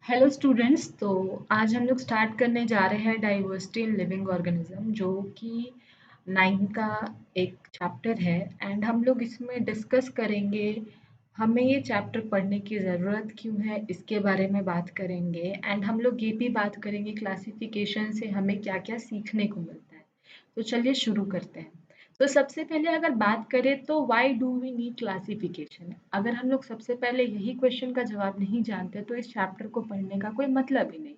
Hello students. तो आज हम लोग स्टार्ट करने जा रहे हैं डाइवर्सिटी इन लिविंग ऑर्गेनिज्म, जो कि 9 का एक चैप्टर है। एंड हम लोग इसमें डिस्कस करेंगे हमें ये चैप्टर पढ़ने की ज़रूरत क्यों है, इसके बारे में बात करेंगे। एंड हम लोग ये भी बात करेंगे क्लासिफिकेशन से हमें क्या क्या सीखने को मिलता है। तो चलिए शुरू करते हैं। तो सबसे पहले अगर बात करें तो why do we need classification. अगर हम लोग सबसे पहले यही क्वेश्चन का जवाब नहीं जानते तो इस चैप्टर को पढ़ने का कोई मतलब ही नहीं।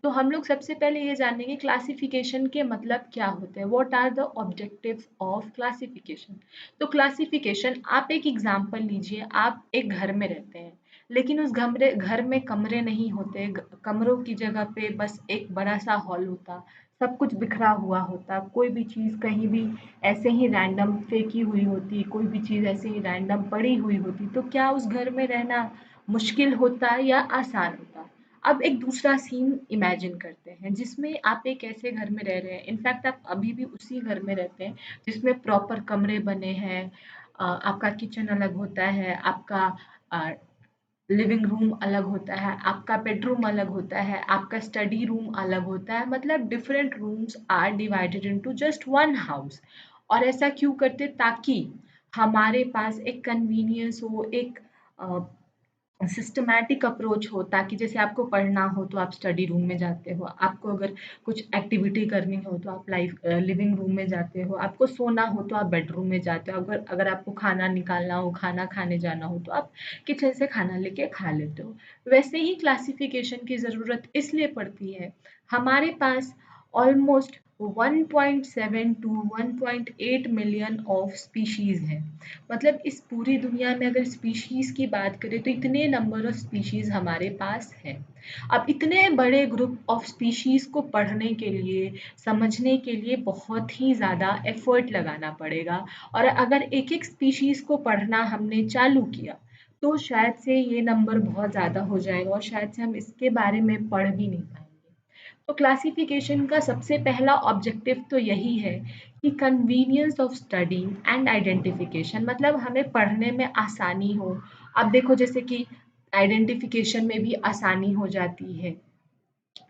तो हम लोग सबसे पहले ये जानेंगे क्लासिफिकेशन के मतलब क्या होते हैं, what are the objectives of classification. तो क्लासिफिकेशन, आप एक एग्जांपल लीजिए। आप एक घर में रहते हैं, लेकिन उस घर में कमरे नहीं होते, कमरों की जगह पे बस एक बड़ा सा हॉल होता, सब कुछ बिखरा हुआ होता, कोई भी चीज़ कहीं भी ऐसे ही रैंडम फेंकी हुई होती, कोई भी चीज़ ऐसे ही रैंडम पड़ी हुई होती, तो क्या उस घर में रहना मुश्किल होता या आसान होता। अब एक दूसरा सीन इमेजिन करते हैं जिसमें आप एक ऐसे घर में रह रहे हैं, इनफैक्ट आप अभी भी उसी घर में रहते हैं जिसमें प्रॉपर कमरे बने हैं। आपका किचन अलग होता है, आपका लिविंग रूम अलग होता है, आपका बेडरूम अलग होता है, आपका स्टडी रूम अलग होता है, मतलब different rooms are divided into just one house. और ऐसा क्यों करते, ताकि हमारे पास एक कन्वीनियंस हो, एक सिस्टमैटिक अप्रोच हो, ताकि जैसे आपको पढ़ना हो तो आप स्टडी रूम में जाते हो, आपको अगर कुछ एक्टिविटी करनी हो तो आप लिविंग रूम में जाते हो, आपको सोना हो तो आप बेडरूम में जाते हो, अगर अगर आपको खाना निकालना हो, खाना खाने जाना हो तो आप किचन से खाना लेके खा लेते हो। वैसे ही क्लासिफिकेशन की ज़रूरत इसलिए पड़ती है, हमारे पास almost 1.7 to 1.8 million of species हैं। मतलब इस पूरी दुनिया में अगर स्पीशीज़ की बात करें तो इतने नंबर ऑफ स्पीशीज़ हमारे पास हैं। अब इतने बड़े ग्रुप ऑफ स्पीशीज़ को पढ़ने के लिए, समझने के लिए बहुत ही ज़्यादा एफर्ट लगाना पड़ेगा। और अगर एक-एक स्पीशीज़ को पढ़ना हमने चालू किया, तो शायद से ये नंबर बहुत ज़्यादा हो जाएगा और शायद से हम इसके बारे में पढ़ भी नहीं पाएँगे। तो क्लासिफिकेशन का सबसे पहला ऑब्जेक्टिव तो यही है कि convenience of study and identification, मतलब हमें पढ़ने में आसानी हो। अब देखो जैसे कि आइडेंटिफिकेशन में भी आसानी हो जाती है।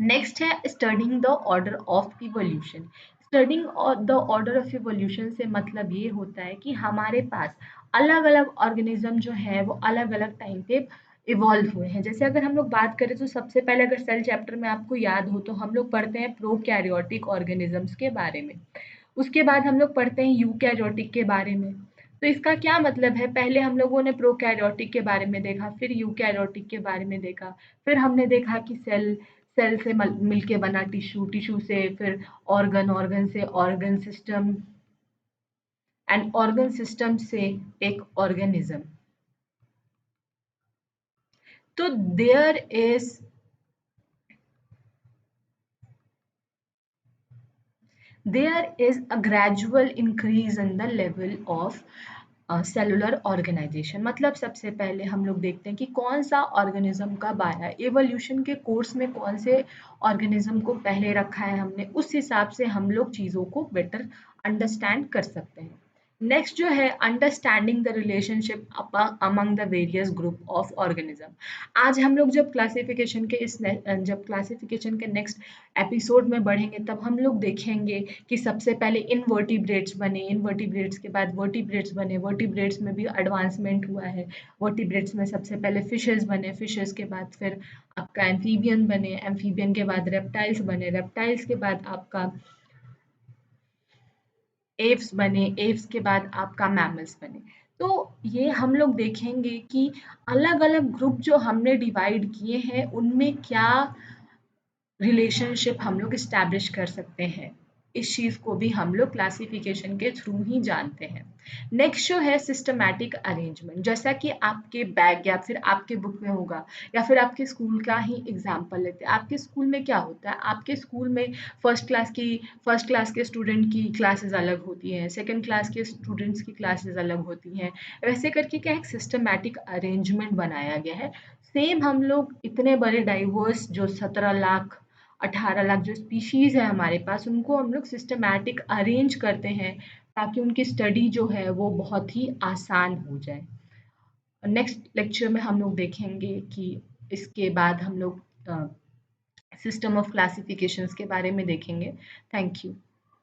नेक्स्ट है studying the order of evolution. Studying the order of evolution से मतलब ये होता है कि हमारे पास अलग अलग ऑर्गेनिज्म जो है वो अलग अलग टाइम पे इवॉल्व हुए हैं। जैसे अगर हम लोग बात करें तो सबसे पहले अगर सेल चैप्टर में आपको याद हो तो हम लोग पढ़ते हैं प्रोकैरियोटिक ऑर्गेनिजम्स के बारे में, उसके बाद हम लोग पढ़ते हैं यूकैरियोटिक के बारे में। तो इसका क्या मतलब है, पहले हम लोगों ने प्रोकैरियोटिक के बारे में देखा, फिर यूकैरियोटिक के बारे में देखा, फिर हमने देखा कि सेल सेल से मिलके बना टिश्यू, टिश्यू से फिर ऑर्गन, ऑर्गन से organ system, and organ system से एक ऑर्गेनिज्म। तो there is a gradual increase in the level of cellular organization. मतलब सबसे पहले हम लोग देखते हैं कि कौन सा ऑर्गेनिज्म कब आया, एवोल्यूशन के कोर्स में कौन से ऑर्गेनिज्म को पहले रखा है हमने, उस हिसाब से हम लोग चीज़ों को बेटर अंडरस्टैंड कर सकते हैं। नेक्स्ट जो है understanding the relationship among the various group of organism. आज हम लोग जब क्लासिफिकेशन के नेक्स्ट एपिसोड में बढ़ेंगे तब हम लोग देखेंगे कि सबसे पहले इनवर्टिब्रेट्स बने, इनवर्टिब्रेट्स के बाद वर्टिब्रेट्स बने, वर्टिब्रेट्स में भी एडवांसमेंट हुआ है। वर्टिब्रेट्स में सबसे पहले फिशेस बने, फिशेस के बाद फिर आपका एम्फीबियन बने, एम्फीबियन के बाद रेप्टाइल्स बने, रेप्टाइल्स के बाद आपका एव्स बने, एव्स के बाद आपका मैमल्स बने। तो ये हम लोग देखेंगे कि अलग-अलग ग्रुप जो हमने डिवाइड किए हैं उनमें क्या रिलेशनशिप हम लोग इस्टेब्लिश कर सकते हैं। इस चीज़ को भी हम लोग क्लासिफिकेशन के थ्रू ही जानते हैं। नेक्स्ट जो है सिस्टमैटिक अरेंजमेंट, जैसा कि आपके बैग या फिर आपके बुक में होगा, या फिर आपके स्कूल का ही एग्जाम्पल लेते हैं। आपके स्कूल में क्या होता है, आपके स्कूल में फर्स्ट क्लास के स्टूडेंट की क्लासेस अलग होती हैं, सेकंड क्लास के स्टूडेंट्स की क्लासेस अलग होती हैं। वैसे करके क्या एक सिस्टमैटिक अरेंजमेंट बनाया गया है। सेम हम लोग इतने बड़े डाइवर्स जो 17 लाख 18 लाख जो स्पीशीज़ है हमारे पास, उनको हम लोग सिस्टमैटिक अरेंज करते हैं ताकि उनकी स्टडी जो है वो बहुत ही आसान हो जाए। नेक्स्ट लेक्चर में हम लोग देखेंगे कि इसके बाद हम लोग सिस्टम ऑफ क्लासिफिकेशंस के बारे में देखेंगे। Thank you.